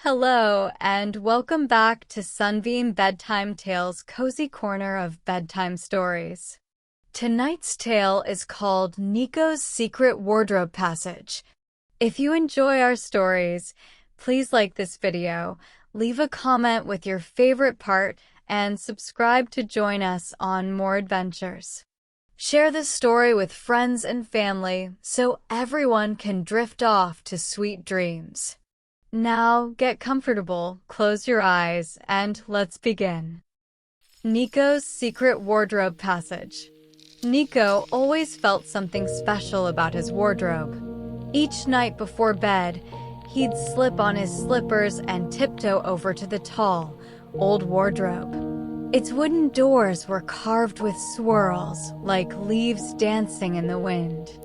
Hello, and welcome back to Sunbeam Bedtime Tales' cozy corner of bedtime stories. Tonight's tale is called Nico's Secret Wardrobe Passage. If you enjoy our stories, please like this video, leave a comment with your favorite part, and subscribe to join us on more adventures. Share this story with friends and family so everyone can drift off to sweet dreams. Now, get comfortable, close your eyes, and let's begin. Nico's Secret Wardrobe Passage. Nico always felt something special about his wardrobe. Each night before bed, he'd slip on his slippers and tiptoe over to the tall, old wardrobe. Its wooden doors were carved with swirls, like leaves dancing in the wind.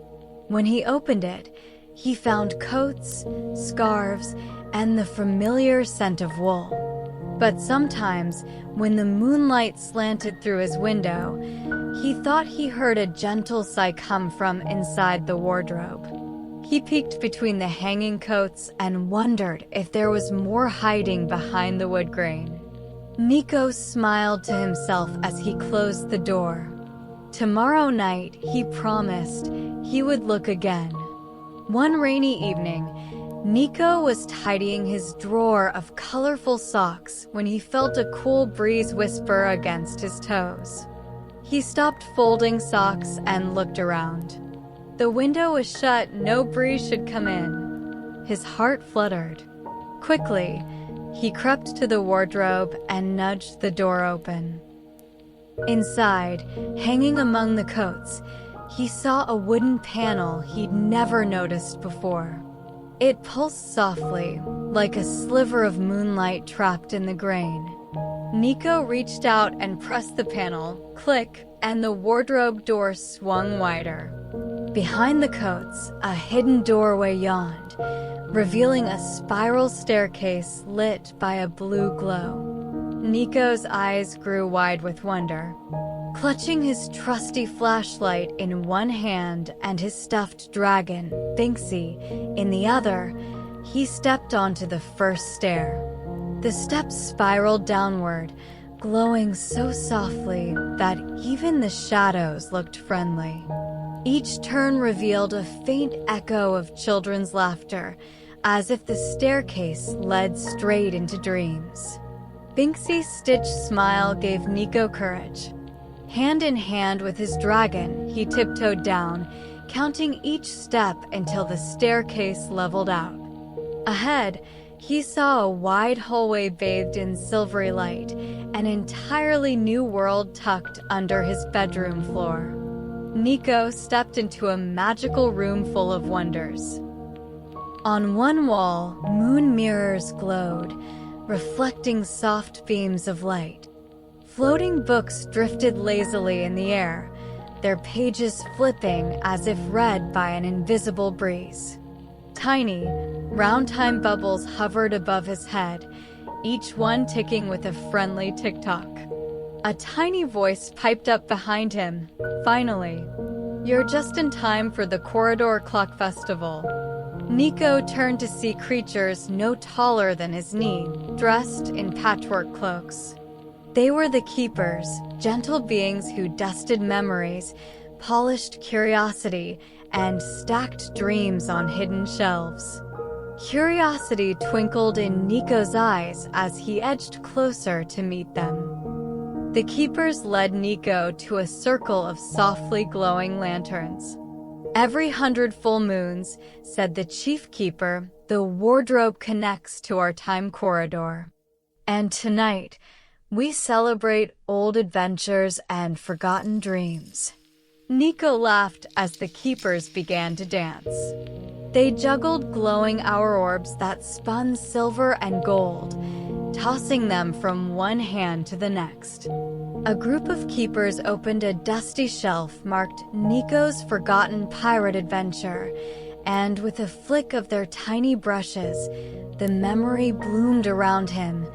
When he opened it, he found coats, scarves, and the familiar scent of wool. But sometimes, when the moonlight slanted through his window, he thought he heard a gentle sigh come from inside the wardrobe. He peeked between the hanging coats and wondered if there was more hiding behind the wood grain. Nico smiled to himself as he closed the door. Tomorrow night, he promised, he would look again. One rainy evening, Nico was tidying his drawer of colorful socks when he felt a cool breeze whisper against his toes. He stopped folding socks and looked around. The window was shut, no breeze should come in. His heart fluttered. Quickly, he crept to the wardrobe and nudged the door open. Inside, hanging among the coats, he saw a wooden panel he'd never noticed before. It pulsed softly, like a sliver of moonlight trapped in the grain. Nico reached out and pressed the panel, click, and the wardrobe door swung wider. Behind the coats, a hidden doorway yawned, revealing a spiral staircase lit by a blue glow. Nico's eyes grew wide with wonder. Clutching his trusty flashlight in one hand and his stuffed dragon, Binksy, in the other, he stepped onto the first stair. The steps spiraled downward, glowing so softly that even the shadows looked friendly. Each turn revealed a faint echo of children's laughter, as if the staircase led straight into dreams. Binksy's stitched smile gave Nico courage. Hand in hand with his dragon, he tiptoed down, counting each step until the staircase leveled out. Ahead, he saw a wide hallway bathed in silvery light, an entirely new world tucked under his bedroom floor. Nico stepped into a magical room full of wonders. On one wall, moon mirrors glowed, reflecting soft beams of light. Floating books drifted lazily in the air, their pages flipping as if read by an invisible breeze. Tiny, round time bubbles hovered above his head, each one ticking with a friendly tick-tock. A tiny voice piped up behind him. Finally, you're just in time for the Corridor Clock Festival. Nico turned to see creatures no taller than his knee, dressed in patchwork cloaks. They were the keepers, gentle beings who dusted memories, polished curiosity, and stacked dreams on hidden shelves. Curiosity twinkled in Nico's eyes as he edged closer to meet them. The keepers led Nico to a circle of softly glowing lanterns. Every 100 full moons, said the chief keeper, the wardrobe connects to our time corridor. And tonight, we celebrate old adventures and forgotten dreams. Nico laughed as the keepers began to dance. They juggled glowing hour orbs that spun silver and gold, tossing them from one hand to the next. A group of keepers opened a dusty shelf marked Nico's Forgotten Pirate Adventure, and with a flick of their tiny brushes, the memory bloomed around him,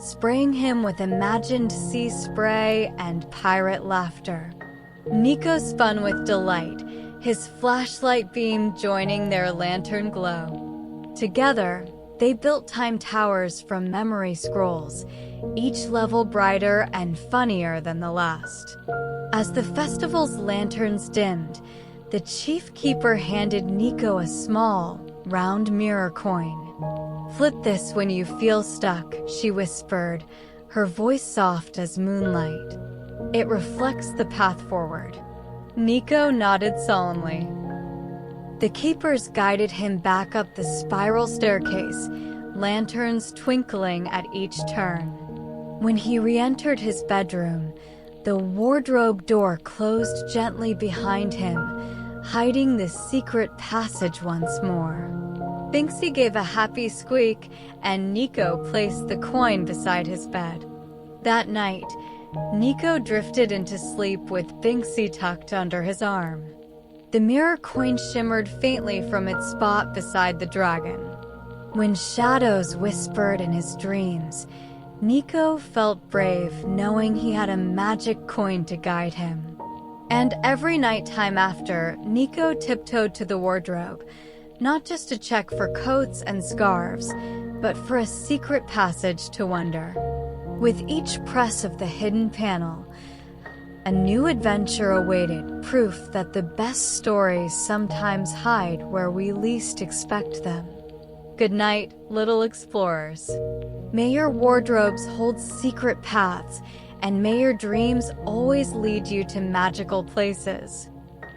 spraying him with imagined sea spray and pirate laughter. Nico spun with delight, his flashlight beam joining their lantern glow. Together, They built time towers from memory scrolls, each level brighter and funnier than the last. As the festival's lanterns dimmed, the chief keeper handed Nico a small, round mirror coin. "Flip this when you feel stuck," she whispered, her voice soft as moonlight. "It reflects the path forward." Nico nodded solemnly. The keepers guided him back up the spiral staircase, lanterns twinkling at each turn. When he re-entered his bedroom, the wardrobe door closed gently behind him, hiding the secret passage once more. Binksy gave a happy squeak, and Nico placed the coin beside his bed. That night, Nico drifted into sleep with Binksy tucked under his arm. The mirror coin shimmered faintly from its spot beside the dragon. When shadows whispered in his dreams, Nico felt brave knowing he had a magic coin to guide him. And every nighttime after, Nico tiptoed to the wardrobe, not just to check for coats and scarves, but for a secret passage to wonder. With each press of the hidden panel, a new adventure awaited, proof that the best stories sometimes hide where we least expect them. Good night, little explorers. May your wardrobes hold secret paths, and may your dreams always lead you to magical places.